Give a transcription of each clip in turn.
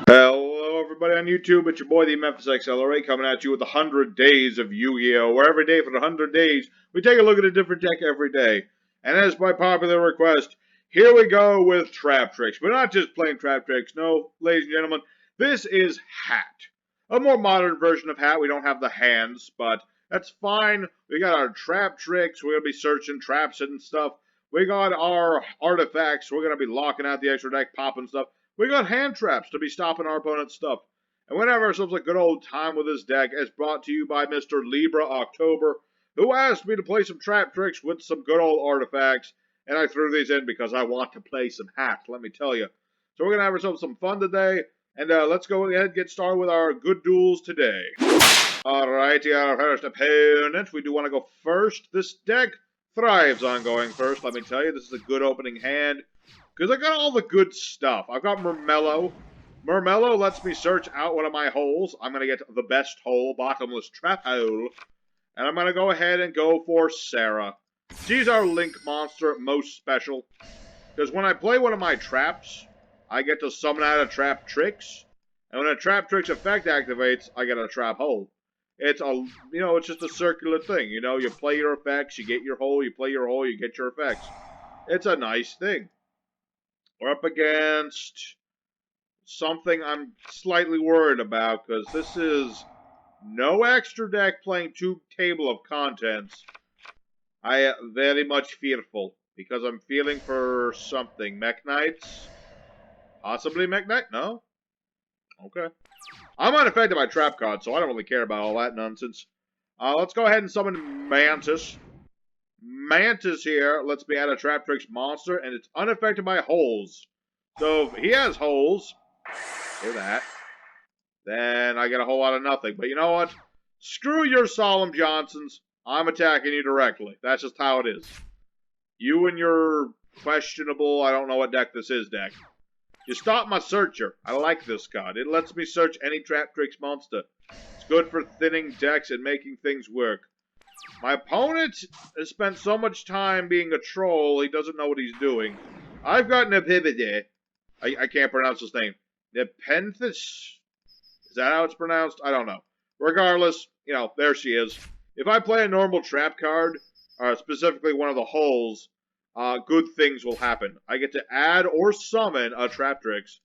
Hello everybody on YouTube, it's your boy the Memphis XLRA coming at you with 100 days of Yu-Gi-Oh! Where every day for the 100 days, we take a look at a different deck every day. And as by popular request, here we go with Traptrix. But not just plain Traptrix, no, ladies and gentlemen, this is H.A.T. A more modern version of H.A.T. We don't have the hands, but that's fine. We got our Traptrix, we're going to be searching traps and stuff. We got our artifacts, we're going to be locking out the extra deck, popping stuff. We got hand traps to be stopping our opponent's stuff. And we're going to have ourselves a good old time with this deck, as brought to you by Mr. Libra October, who asked me to play some Traptrix with some good old artifacts. And I threw these in because I want to play some H.A.T, let me tell you. So we're going to have ourselves some fun today. And let's go ahead and get started with our good duels today. Alrighty, our first opponent. We do want to go first. This deck thrives on going first, let me tell you. This is a good opening hand. Because I got all the good stuff. I've got mermeleo. Mermeleo lets me search out one of my holes. I'm going to get the best hole, bottomless trap hole. And I'm going to go ahead and go for Sarah. She's our link monster, most special. Because when I play one of my traps, I get to summon out a Traptrix. And when a Traptrix effect activates, I get a trap hole. It's a, it's just a circular thing. You play your effects, you get your hole, you play your hole, you get your effects. It's a nice thing. We're up against something I'm slightly worried about, because this is no extra deck playing 2 table of contents. I am very much fearful, because I'm feeling for something. Mech Knights? Possibly Mech Knight? No? Okay. I'm unaffected by trap cards, so I don't really care about all that nonsense. Let's go ahead and summon Mantis. Mantis here lets me add a Traptrix monster, and it's unaffected by holes. So if he has holes, do that, then I get a whole lot of nothing. But you know what? Screw your Solemn Johnsons. I'm attacking you directly. That's just how it is. You and your questionable, I don't know what deck this is, deck. You stop my searcher. I like this card. It lets me search any Traptrix monster. It's good for thinning decks and making things work. My opponent has spent so much time being a troll, he doesn't know what he's doing. I've got Nepivide. I can't pronounce his name. Nepenthes? Is that how it's pronounced? I don't know. Regardless, there she is. If I play a normal trap card, specifically one of the holes, good things will happen. I get to add or summon a Traptrix.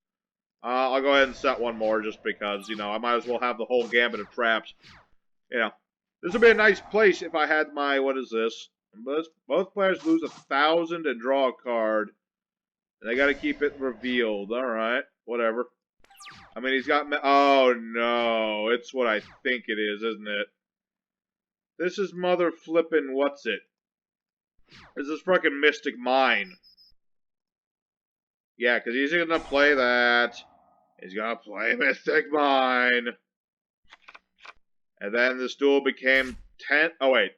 I'll go ahead and set one more just because, I might as well have the whole gambit of traps. This would be a nice place if I had my, what is this? Both players lose 1,000 and draw a card. And they gotta keep it revealed. Alright, whatever. I mean, he's got, oh no, it's what I think it is, isn't it? This is mother flippin' what's it? This is frickin' Mystic Mine. Yeah, because he's gonna play that. He's gonna play Mystic Mine. And then this duel became 10. Oh, wait.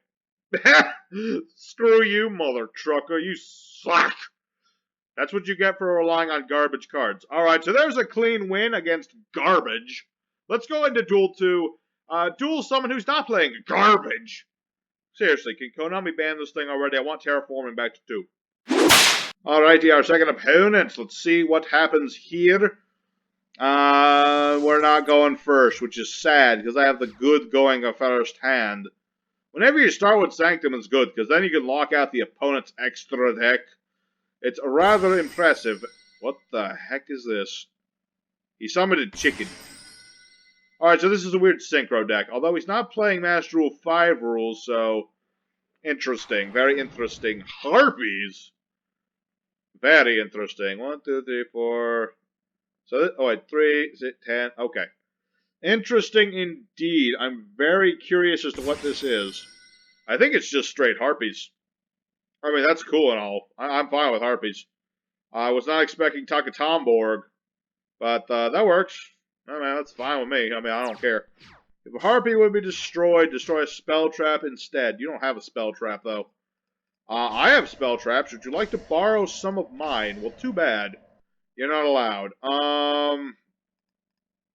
Screw you, mother trucker. You suck. That's what you get for relying on garbage cards. Alright, so there's a clean win against garbage. Let's go into Duel 2. Duel someone who's not playing garbage. Seriously, can Konami ban this thing already? I want Terraforming back to 2. Alrighty, our second opponent. Let's see what happens here. We're not going first, which is sad, because I have the good going of first hand. Whenever you start with Sanctum, it's good, because then you can lock out the opponent's extra deck. It's rather impressive. What the heck is this? He summoned a chicken. Alright, so this is a weird synchro deck, although he's not playing Master Rule 5 rules, so interesting, very interesting. Harpies? Very interesting. 1, 2, 3, 4... So, oh wait, 3, is it 10? Okay. Interesting indeed. I'm very curious as to what this is. I think it's just straight Harpies. I mean, that's cool and all. I'm fine with Harpies. I was not expecting Takatomborg, but that works. I mean, that's fine with me. I mean, I don't care. If a Harpy would be destroyed, destroy a spell trap instead. You don't have a spell trap, though. I have spell traps. Would you like to borrow some of mine? Well, too bad. You're not allowed.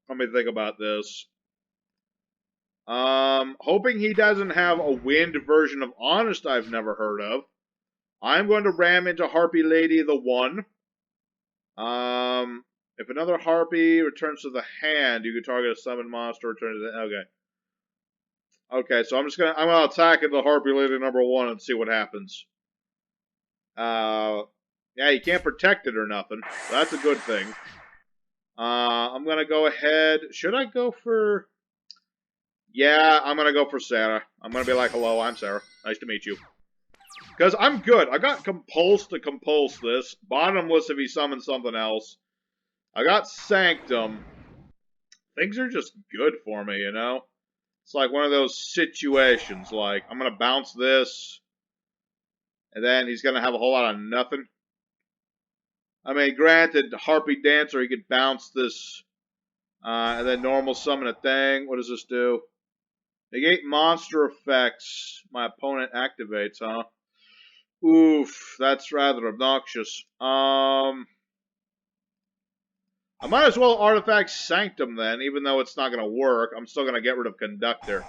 Let me think about this. Hoping he doesn't have a wind version of Honest I've never heard of. I'm going to ram into Harpy Lady the 1. If another Harpy returns to the hand, you can target a summoned monster, return to the... Okay. Okay, so I'm gonna attack into Harpy Lady number 1 and see what happens. Yeah, you can't protect it or nothing. So that's a good thing. I'm gonna go ahead. Should I go for... Yeah, I'm gonna go for Sarah. I'm gonna be like, hello, I'm Sarah. Nice to meet you. Because I'm good. I got Compulse to compulse this. Bottomless if he summons something else. I got Sanctum. Things are just good for me, you know? It's like one of those situations, like, I'm gonna bounce this, and then he's gonna have a whole lot of nothing. I mean, granted, Harpy Dancer, he could bounce this, and then normal summon a thing. What does this do? Negate monster effects my opponent activates, huh? Oof, that's rather obnoxious. I might as well Artifact Sanctum then, even though it's not going to work. I'm still going to get rid of Conductor.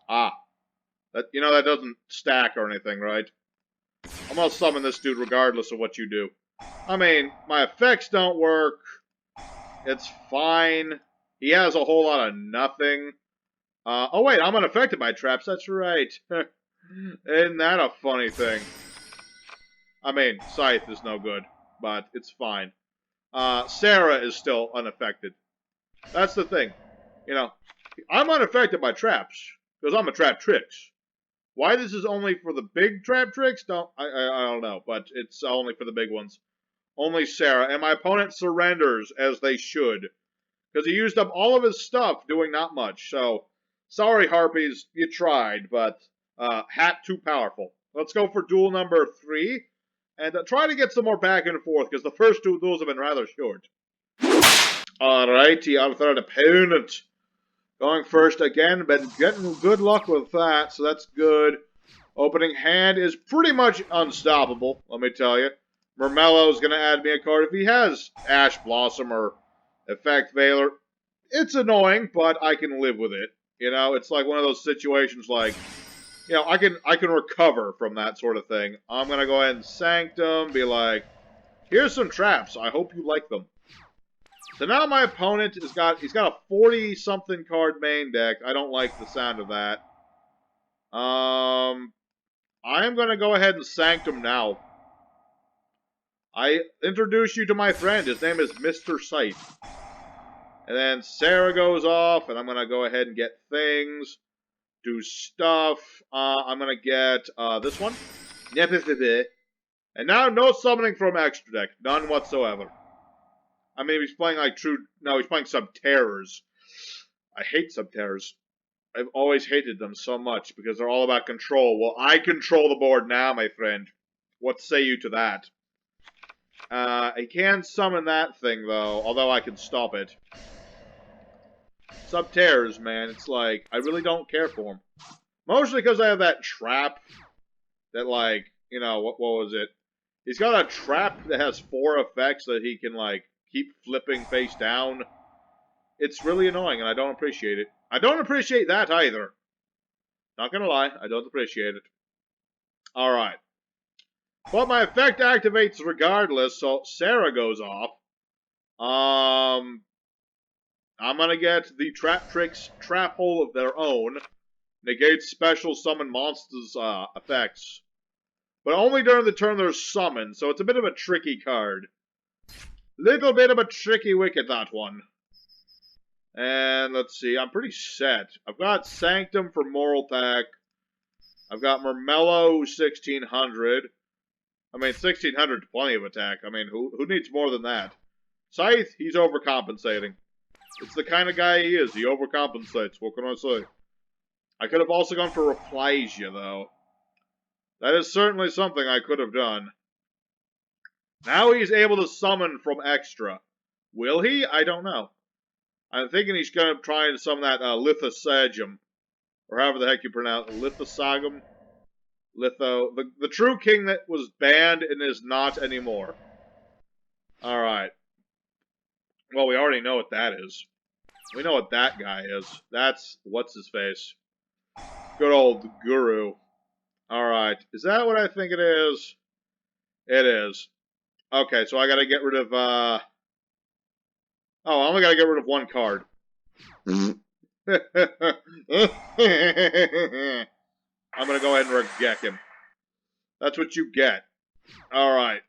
Ah. That doesn't stack or anything, right? I'm going to summon this dude regardless of what you do. I mean, my effects don't work. It's fine. He has a whole lot of nothing. Oh wait, I'm unaffected by traps, that's right. Isn't that a funny thing? I mean, Scythe is no good, but it's fine. Sarah is still unaffected. That's the thing. You know, I'm unaffected by traps, because I'm a Traptrix. Why this is only for the big Traptrix, I don't know, but it's only for the big ones. Only Sarah, and my opponent surrenders, as they should. Because he used up all of his stuff doing not much, so... Sorry, Harpies, you tried, but H.A.T too powerful. Let's go for duel number 3, and try to get some more back and forth, because the first 2 duels have been rather short. Alrighty, our third opponent. Going first again, been getting good luck with that, so that's good. Opening hand is pretty much unstoppable, let me tell you. Mermelo's going to add me a card if he has Ash Blossom or Effect Veiler. It's annoying, but I can live with it. You know, it's like one of those situations like, you know, I can recover from that sort of thing. I'm going to go ahead and Sanctum, be like, here's some traps. I hope you like them. So now my opponent he's got a 40-something card main deck. I don't like the sound of that. I am going to go ahead and Sanctum now. I introduce you to my friend. His name is Mr. Scythe. And then Sarah goes off, and I'm going to go ahead and get things, do stuff. I'm going to get this one. And now no summoning from extra deck. None whatsoever. I mean, he's playing like no, he's playing Subterrors. I hate Subterrors. I've always hated them so much because they're all about control. Well, I control the board now, my friend. What say you to that? I can summon that thing, though, although I can stop it. Subterrors, man, it's like, I really don't care for them. Mostly because I have that trap that, like, you know, what was it? He's got a trap that has 4 effects that he can, like, keep flipping face down. It's really annoying, and I don't appreciate it. I don't appreciate that either. Not gonna lie, I don't appreciate it. Alright. But my effect activates regardless, so Sarah goes off. I'm gonna get the Traptrix Trap Hole of their own. Negates special summon monsters' effects. But only during the turn they're summoned, so it's a bit of a tricky card. Little bit of a tricky wicket, that one. And let's see, I'm pretty set. I've got Sanctum for Moral Attack. I've got Mermeleo 1600. I mean, 1600 is plenty of attack. I mean, who needs more than that? Scythe, he's overcompensating. It's the kind of guy he is. He overcompensates. What can I say? I could have also gone for Rafflesia, though. That is certainly something I could have done. Now he's able to summon from extra. Will he? I don't know. I'm thinking he's going to try and summon that Lithosagum. Or however the heck you pronounce it. Lithosagum? Litho. The true king that was banned and is not anymore. Alright. Well, we already know what that is. We know what that guy is. That's what's-his-face. Good old Guru. Alright. Is that what I think it is? It is. Okay, so I gotta get rid of, Oh, I only gotta get rid of one card. I'm gonna go ahead and reject him. That's what you get. Alright.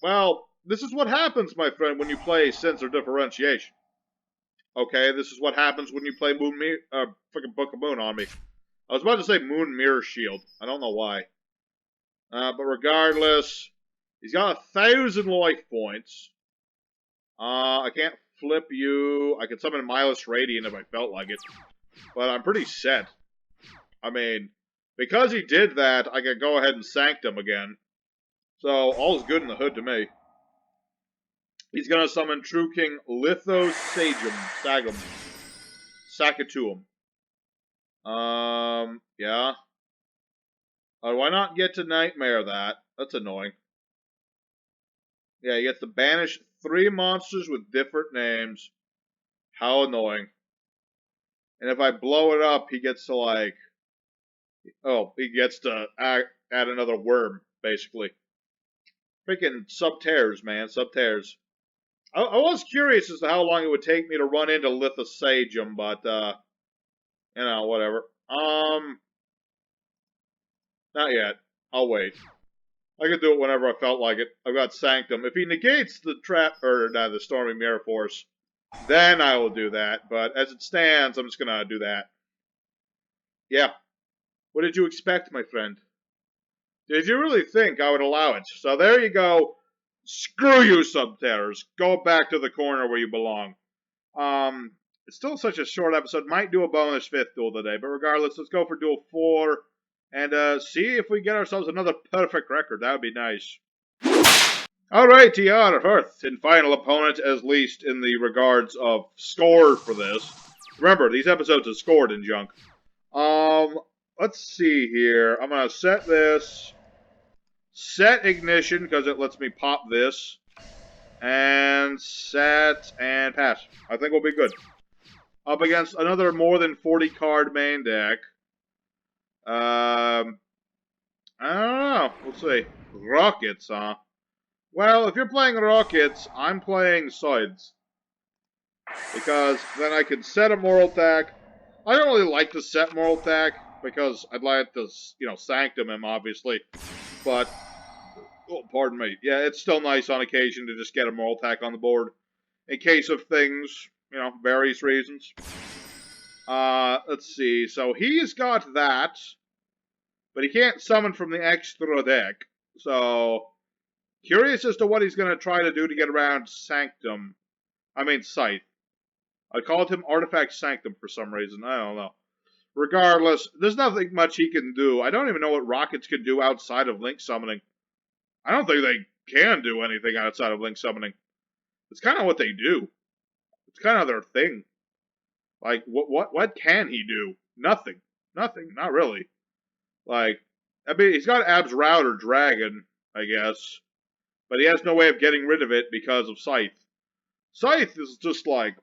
Well, this is what happens, my friend, when you play Sensor Differentiation. Okay, this is what happens when you play fucking Book of Moon on me. I was about to say Moon Mirror Shield. I don't know why. But regardless, he's got 1,000 life points. I can't flip you. I could summon Milus Radiant if I felt like it. But I'm pretty set. I mean, because he did that, I can go ahead and Sanctum again. So, all's good in the hood to me. He's going to summon True King Lithos Sagum. Sakatuum. Yeah. Why not get to Nightmare that? That's annoying. Yeah, he gets to banish 3 monsters with different names. How annoying. And if I blow it up, he gets to, like... Oh, he gets to add another worm, basically. Freaking Subterrors, man. Subterrors. I was curious as to how long it would take me to run into Lithosagum, but, you know, whatever. Not yet. I'll wait. I could do it whenever I felt like it. I've got Sanctum. If he negates the the Stormy Mirror Force, then I will do that. But as it stands, I'm just gonna do that. Yeah. What did you expect, my friend? Did you really think I would allow it? So there you go. Screw you, Subterrors. Go back to the corner where you belong. It's still such a short episode. Might do a bonus 5th duel today, but regardless, let's go for duel 4 and see if we get ourselves another perfect record. That would be nice. Alright, TR, Earth, and final opponent, as least in the regards of score for this. Remember, these episodes are scored in junk. Let's see here. I'm gonna set this. Set ignition, because it lets me pop this. And set and pass. I think we'll be good. Up against another more than 40 card main deck. I don't know. We'll see. Rokkets, huh? Well, if you're playing Rokkets, I'm playing Scythes. Because then I can set a moral attack. I don't really like to set moral attack, because I'd like to, you know, Sanctum him, obviously. But, oh, pardon me. Yeah, it's still nice on occasion to just get a moral attack on the board. In case of things, you know, various reasons. Let's see. So he's got that. But he can't summon from the extra deck. So, curious as to what he's going to try to do to get around Scythe. I called him Artifact Sanctum for some reason. I don't know. Regardless, there's nothing much he can do. I don't even know what Rokkets can do outside of Link Summoning. I don't think they can do anything outside of Link Summoning. It's kind of what they do. It's kind of their thing. Like, what can he do? Nothing. Nothing. Not really. Like, I mean, he's got Ab's Router Dragon, I guess. But he has no way of getting rid of it because of Scythe. Scythe is just like,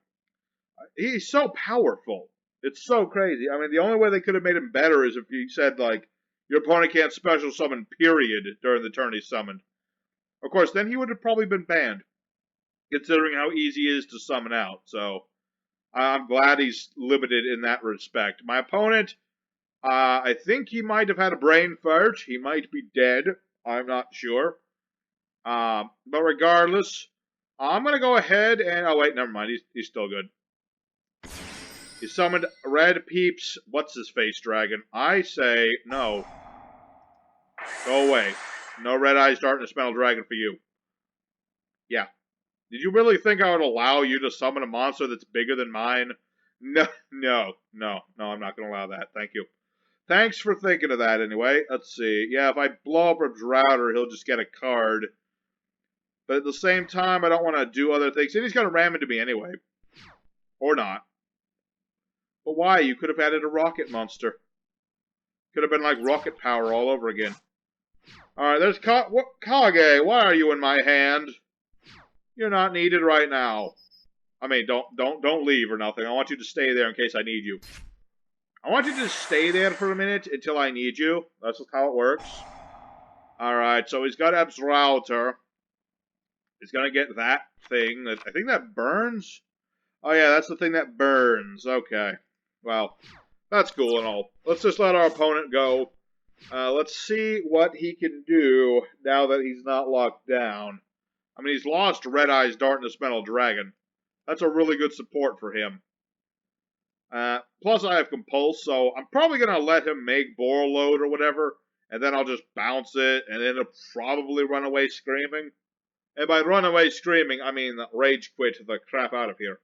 he's so powerful. It's so crazy. I mean, the only way they could have made him better is if he said, like, your opponent can't special summon, period, during the turn he's summoned. Of course, then he would have probably been banned, considering how easy he is to summon out. So, I'm glad he's limited in that respect. My opponent, I think he might have had a brain fart. He might be dead. I'm not sure. But regardless, I'm going to go ahead and... Oh, wait, never mind. He's still good. He summoned Red Peeps, what's-his-face dragon. I say no. Go away. No Red Eyes Darkness Metal Dragon for you. Yeah. Did you really think I would allow you to summon a monster that's bigger than mine? No, I'm not going to allow that. Thank you. Thanks for thinking of that anyway. Let's see. Yeah, if I blow up a Router, he'll just get a card. But at the same time, I don't want to do other things. And he's going to ram into me anyway. Or not. But why? You could have added a rocket monster. Could have been like rocket power all over again. Alright, there's Kage. Why are you in my hand? You're not needed right now. I mean, don't leave or nothing. I want you to stay there in case I need you. I want you to just stay there for a minute until I need you. That's how it works. Alright, so he's got Absoluter. He's gonna get that thing. I think that burns? Oh yeah, that's the thing that burns. Okay. Well, that's cool and all. Let's just let our opponent go. Let's see what he can do now that he's not locked down. I mean, he's lost Red Eye's Darkness Metal Dragon. That's a really good support for him. Plus, I have Compulse, so I'm probably going to let him make Borreload or whatever, and then I'll just bounce it, and then it'll probably run away screaming. And by run away screaming, I mean rage quit the crap out of here.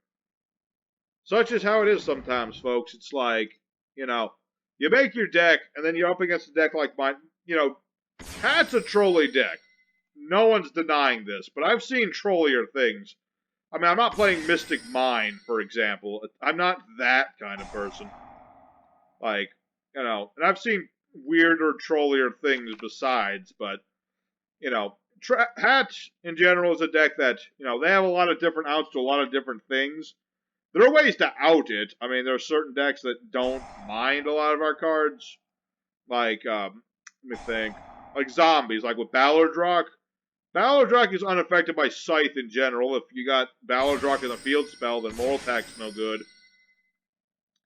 Such is how it is sometimes, folks. It's like, you know, you make your deck, and then you're up against a deck like mine. You know, H.A.T's a trolley deck. No one's denying this, but I've seen trollier things. I mean, I'm not playing Mystic Mine, for example. I'm not that kind of person. Like, you know, and I've seen weirder, trollier things besides, but, you know, H.A.T in general is a deck that, you know, they have a lot of different outs to a lot of different things. There are ways to out it. I mean, there are certain decks that don't mind a lot of our cards. Like, let me think. Like zombies, like with Ballardrock. Ballardrock is unaffected by Scythe in general. If you got Ballardrock in the field spell, then Moral Attack's no good.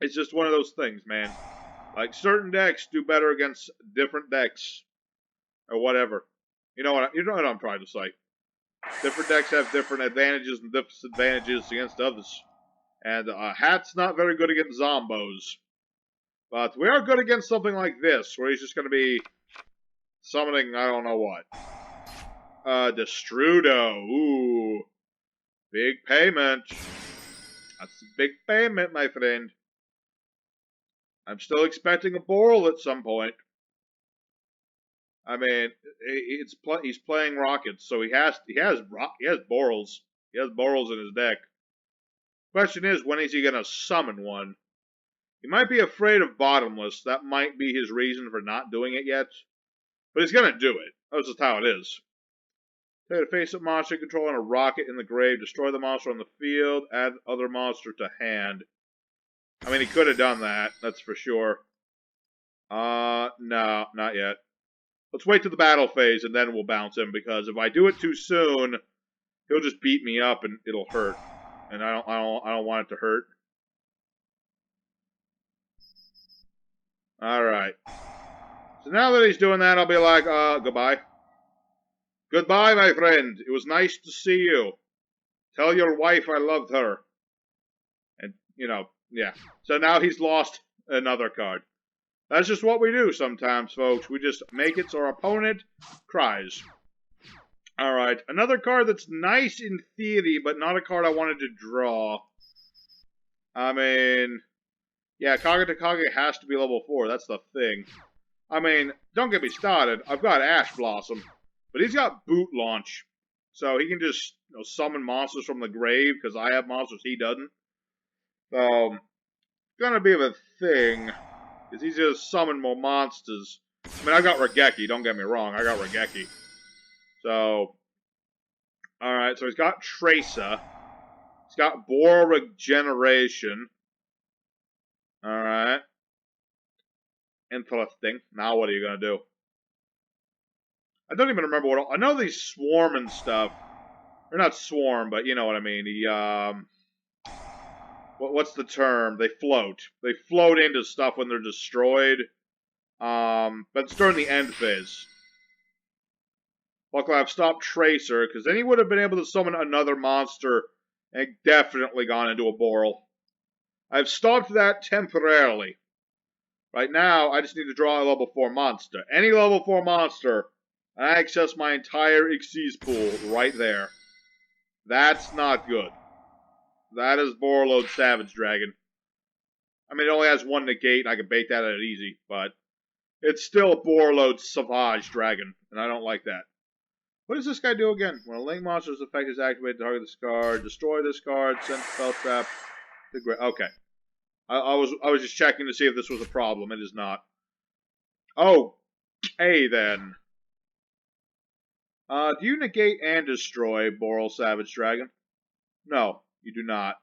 It's just one of those things, man. Like, certain decks do better against different decks. Or whatever. You know what I'm trying to say. Different decks have different advantages and disadvantages against others. And H.A.T's not very good against Zombos. But we are good against something like this, where he's just going to be summoning I don't know what. Destrudo. Ooh. Big payment. That's a big payment, my friend. I'm still expecting a Boral at some point. I mean, he's playing Rokkets, so he has Borals. He has Borals in his deck. Question is, when is he going to summon one? He might be afraid of Bottomless. That might be his reason for not doing it yet. But he's going to do it. That's just how it is. Take a face-up monster, controlling a rocket in the grave, destroy the monster on the field, add other monster to hand. I mean, he could have done that, that's for sure. No, not yet. Let's wait to the battle phase, and then we'll bounce him, because if I do it too soon, he'll just beat me up, and it'll hurt. And I don't want it to hurt. Alright. So now that he's doing that, I'll be like, goodbye. Goodbye, my friend. It was nice to see you. Tell your wife I loved her. And, you know, yeah. So now he's lost another card. That's just what we do sometimes, folks. We just make it so our opponent cries. Alright, another card that's nice in theory, but not a card I wanted to draw. I mean, yeah, Kage has to be level 4. That's the thing. I mean, don't get me started. I've got Ash Blossom. But he's got Boot Launch, so he can just summon monsters from the grave, because I have monsters he doesn't. So, it's gonna be a thing, because he's just summon more monsters. I mean, I got Raigeki, don't get me wrong, I got Raigeki. So, alright, so he's got Tracer. He's got Boar Regeneration. Alright. Interesting. Now what are you gonna do? I don't even remember what... I know they swarm and stuff. Or not swarm, but you know what I mean. What's the term? They float. They float into stuff when they're destroyed. But it's during the end phase. Luckily, I've stopped Tracer, because then he would have been able to summon another monster and definitely gone into a Boral. I've stopped that temporarily. Right now, I just need to draw a level 4 monster. Any level 4 monster... I access my entire Xyz pool right there. That's not good. That is Borreload Savage Dragon. I mean, it only has one negate, and I can bait that at it easy, but it's still Borreload Savage Dragon, and I don't like that. What does this guy do again? When a Link monster's effect is activated, target this card, destroy this card, send spell trap. Okay. I was just checking to see if this was a problem. It is not. Oh, hey then. Do you negate and destroy Boral Savage Dragon? No, you do not.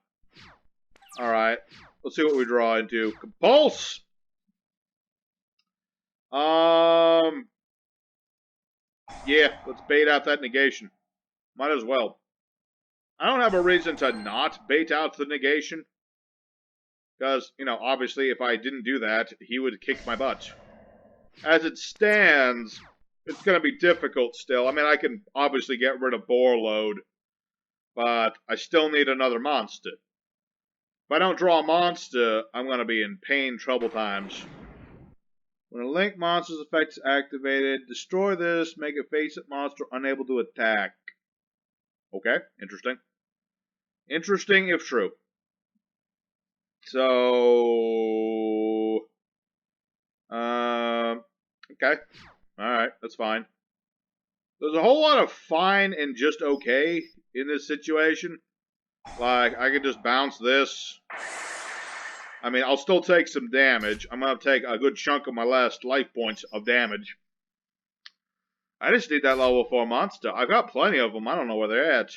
Alright. Let's see what we draw into. Compulse! Yeah, let's bait out that negation. Might as well. I don't have a reason to not bait out the negation. Because, you know, obviously if I didn't do that, he would kick my butt. As it stands, it's going to be difficult still. I mean, I can obviously get rid of Borload, but I still need another monster. If I don't draw a monster, I'm going to be in pain trouble times. When a link monster's effect is activated, destroy this, make a face-it monster unable to attack. Okay, interesting. Interesting if true. So... okay. Alright, that's fine. There's a whole lot of fine and just okay in this situation. Like, I could just bounce this. I mean, I'll still take some damage. I'm going to take a good chunk of my last life points of damage. I just need that level 4 monster. I've got plenty of them. I don't know where they're at.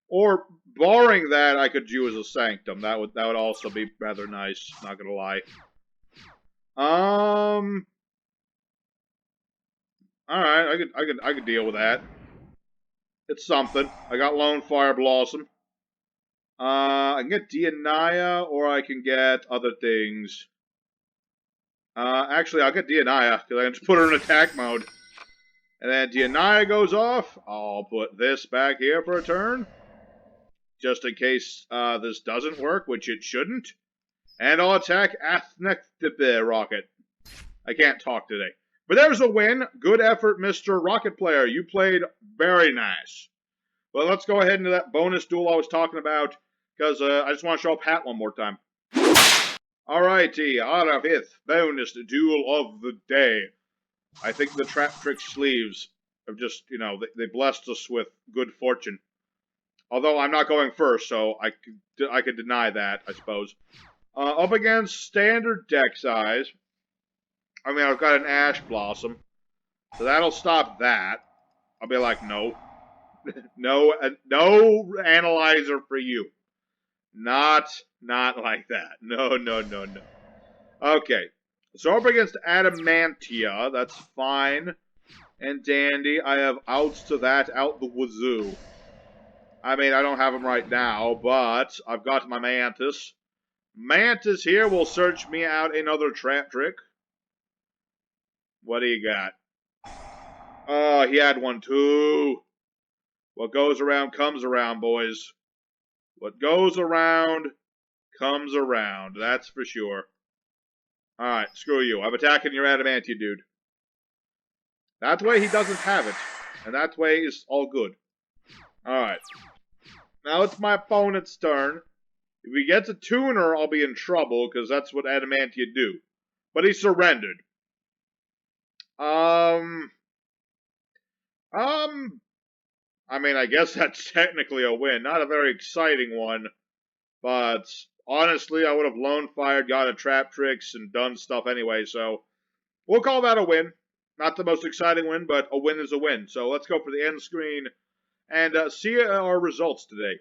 Or, barring that, I could use a Sanctum. That would also be rather nice. Not gonna lie. Alright, I could deal with that. It's something. I got Lone Fire Blossom. I can get Dianaya, or I can get other things. Actually, I'll get Dianaya, because I can just put her in attack mode. And then Dianaya goes off. I'll put this back here for a turn. Just in case this doesn't work, which it shouldn't. And I'll attack Rocket. I can't talk today. But there's a win. Good effort, Mr. Rocket Player. You played very nice. Well, let's go ahead into that bonus duel I was talking about, because I just want to show up Hat one more time. Alrighty, our 5th bonus duel of the day. I think the Traptrix sleeves have just, you know, they blessed us with good fortune. Although I'm not going first, so I could deny that, I suppose. Up against standard deck size. I mean, I've got an Ash Blossom, so that'll stop that. I'll be like, no. no analyzer for you. Not like that. No. Okay. So up against Adamatia, that's fine and dandy. I have outs to that out the wazoo. I mean, I don't have them right now, but I've got my Mantis. Mantis here will search me out another trap trick. What do you got? Oh, he had one too. What goes around comes around, boys. What goes around comes around. That's for sure. Alright, screw you. I'm attacking your Adamatia, dude. That way he doesn't have it. And that way is all good. Alright. Now it's my opponent's turn. If he gets a tuner, I'll be in trouble, because that's what Adamatia do. But he surrendered. I mean, I guess that's technically a win. Not a very exciting one. But, honestly, I would have lone fired, got a Traptrix, and done stuff anyway, so we'll call that a win. Not the most exciting win, but a win is a win. So let's go for the end screen and see our results today.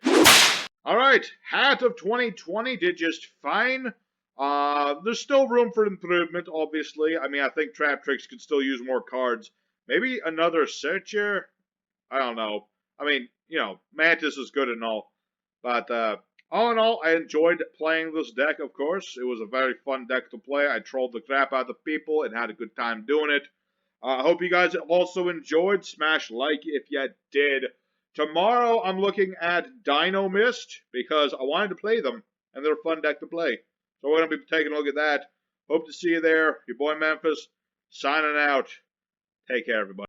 Alright, Hat of 2020 did just fine. There's still room for improvement, obviously. I mean, I think Traptrix could still use more cards. Maybe another Searcher? I don't know. I mean, you know, Mantis is good and all. But, all in all, I enjoyed playing this deck, of course. It was a very fun deck to play. I trolled the crap out of people and had a good time doing it. I hope you guys also enjoyed. Smash like if you did. Tomorrow, I'm looking at Dino Mist, because I wanted to play them, and they're a fun deck to play. So we're going to be taking a look at that. Hope to see you there. Your boy Memphis, signing out. Take care, everybody.